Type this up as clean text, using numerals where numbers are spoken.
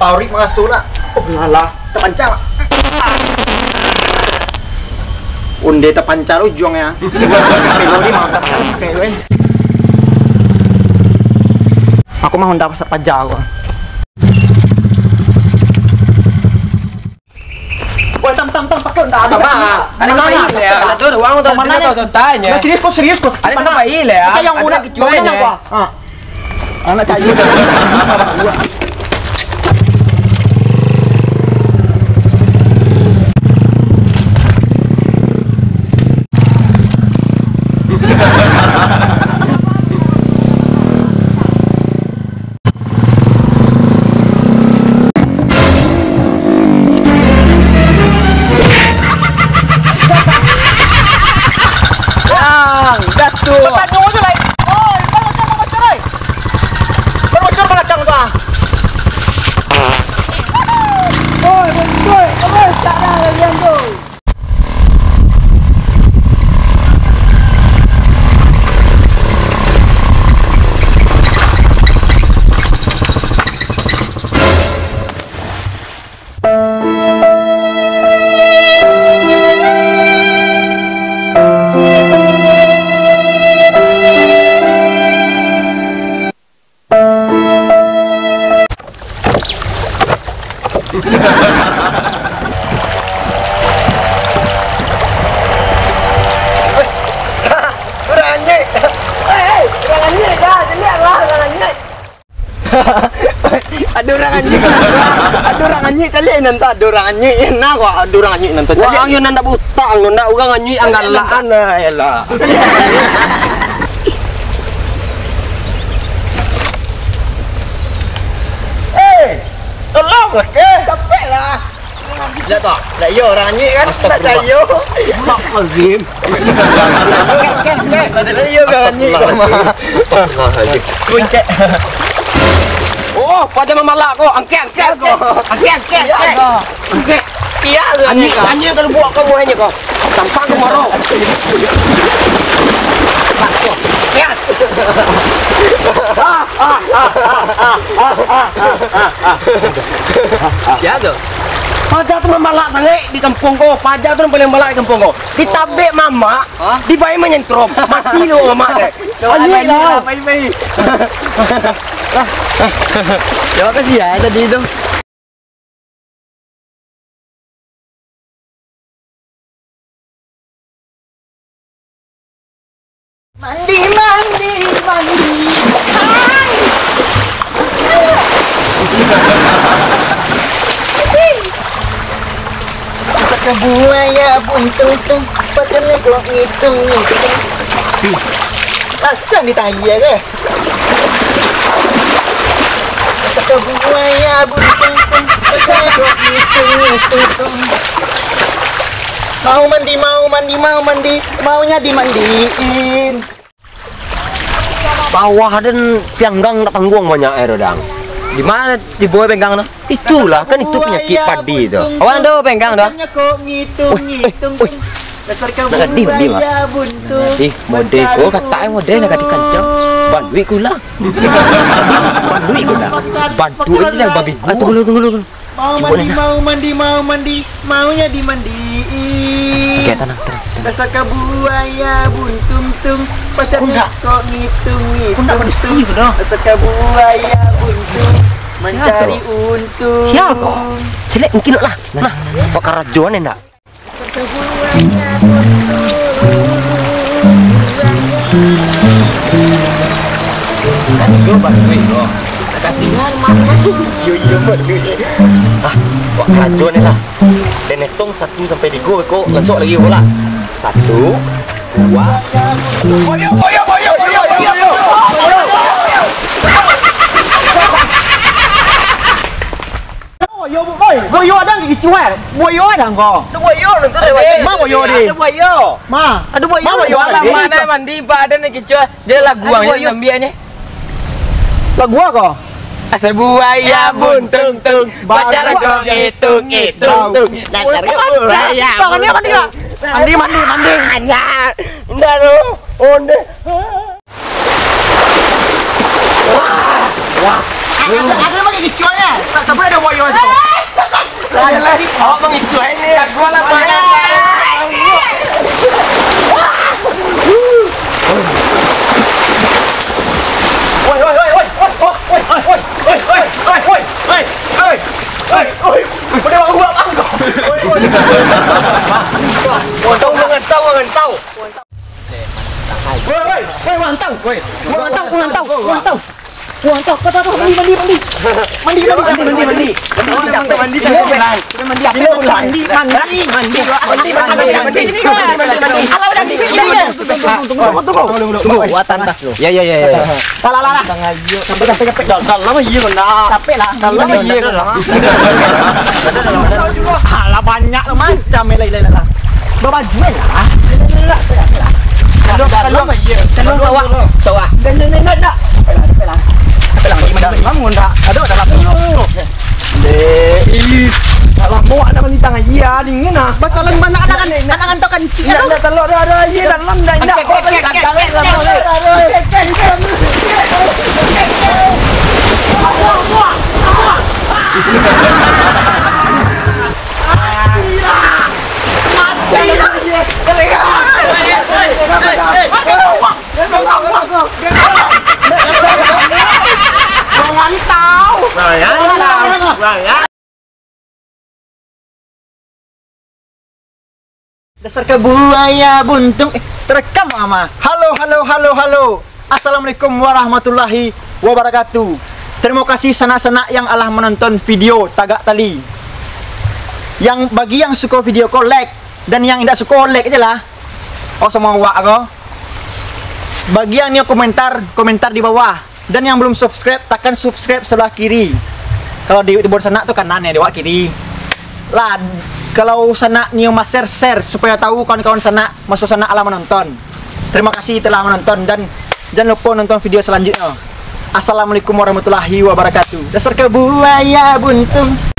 Paurik mengasuh nak. Oh lala, terpancang. Unde terpancar ujung ya. Pelo ni mau tak pakai gue. Aku mau hendak pasal pajak aku. Woi tam pakai hendak ada. Ada apa ini ya? Ada tu uang tu mana tanya. Serius kau. Ada apa ini ya? Kita yang udah kecuali apa? Anak cayu dah. Ada orang anjing calik nanti ada orang anjing enak kok ada orang anjing nanti calik Wah, yang nanda butang, nanda orang anjing anggalaan lah. tolong lah ke capek lah lihat tak lah yo orang anjing kan tak cayo tak lazim lah yo orang anjing kuingkek. Oh, pada memalak kau, angkat kau, angkat. Iya lu Anjing kalau buat kau buahnya kau, tampang kau marah. Lihat. Siapa tu? Pajak tu memalak sangat di kampung kau, pajak tu paling memalak di kampung kau. Ditabek mama, dibayar menyentrom, mati lu mama deh. Anjing lah, mai. Terima kasih ya tadi itu. Mandi. Saka buaya buntung pakarnya kau ngitung. Asal ditanya ke? Saka buaya buntung pakarnya kau ngitung. Mau mandi, maunya dimandiin. Sawah dan pianggang tak tanggung banyak air dang. Di mana di bawah penggang tu? Itulah kan itu penyakit padi tu. Awan tu penggang dah. Kok ngitung. Dasar kamu buaya buntung. Model ko kata model nak di kancang. Bandui kula. Bantu itu dah babi. Tunggu. Mau mandi, maunya dimandiin. Okey, tenang. Dasar buaya buntung, pacarnya kok ngitung. Dasar buaya buntung, mencari untung. Siapa kau? Celek mungkin lah. Nah, bakar rajuan endak. Dasar buaya buntung. Kan itu bandui kau. Tinggal mana? Yo bandui. Buat rajuan ni lah. Dan hitung 1 sampai 3 kau langsung lagi bola. 1, 2. Boyo. Boyo ada gitu kan? Boyo ada kok. Ada boyo tu dah. Ma boyo di. Ada boyo. Ada boyo. Mana mandi badan ni kicau. Dia lagu yang ambilnya. Lagu apa? Asal buaya buntung, baca kau hitung. Dasar buaya. Mandi. Indah tu. Onde. Ada lagi kecuali ya? Sampai ada boyo itu. Lagi. Oh, mengitu ini. Gua lah. Tunggu, watan tas lu. Ya. Lah. Capek. Dalam iya benar. Capek lah. Dalam iya. Halah banyak macam lah. Berbaju lah. Dalam iya. Dalam bawah. Tawa. Dan nak. Dalam munda. Ada dalam. Dalam bawa nak ni tangan iya dingin nah. Masalah mana anak tu kencing tu. Ada telur ada iya dalam dah indak. Dasar kebuaya buntung terekam mama. Halo. Assalamualaikum warahmatullahi wabarakatuh. Terima kasih sanak-sanak yang Allah menonton video tagak tali. Yang bagi yang suka video ko like dan yang tidak suka like aja lah. Oh semua wak ko. Bagi yang ni komentar di bawah dan yang belum subscribe tekan subscribe sebelah kiri. Kalau di bawah sana tu kanan ya di bawah kiri. Lah kalau sana ni share supaya tahu kawan-kawan sana masuk sana Allah menonton. Terima kasih telah menonton dan jangan lupa nonton video selanjutnya. Assalamualaikum warahmatullahi wabarakatuh. Dasar kebuaya buntung.